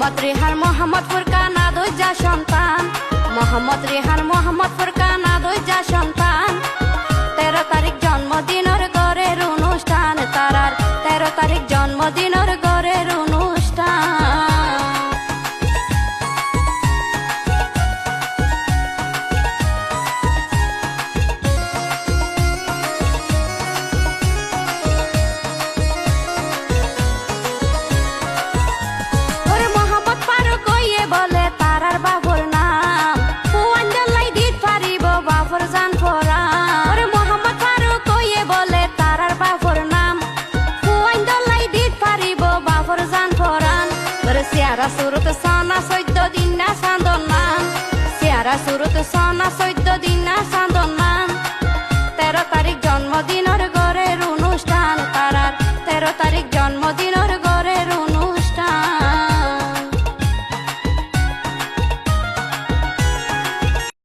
মোহাম্মদ রেহান মোহাম্মদ ফুরকান আদুজ্জা সন্তান, মোহাম্মদ রেহান মোহাম্মদ ফুরকান আদুজ্জা সন্তান। 13 তারিখ জন্মদিনের ঘরের অনুষ্ঠান, তারার 13 তারিখ জন্মদিনের ঘরের অনুষ্ঠান। বলে তারার বাবুর নাম, পুয়ান জল্লাই দিত পারিব বাবুর জান ফরান। ওরে মোহাম্মদ ফারুক কইয়ে বলে তারার বাবুর নাম, পুয়ান জল্লাই দিত পারিব বাবুর জান ফরান। ওরে সিয়ারা সুরত সানা 14 দিন না চাঁদর নাম, সিয়ারা সুরত সানা 14 দিন না চাঁদর নাম। 13 তারিখ জন্মদিনের ঘরের অনুষ্ঠান, তারার 13 তারিখ জন্মদিনের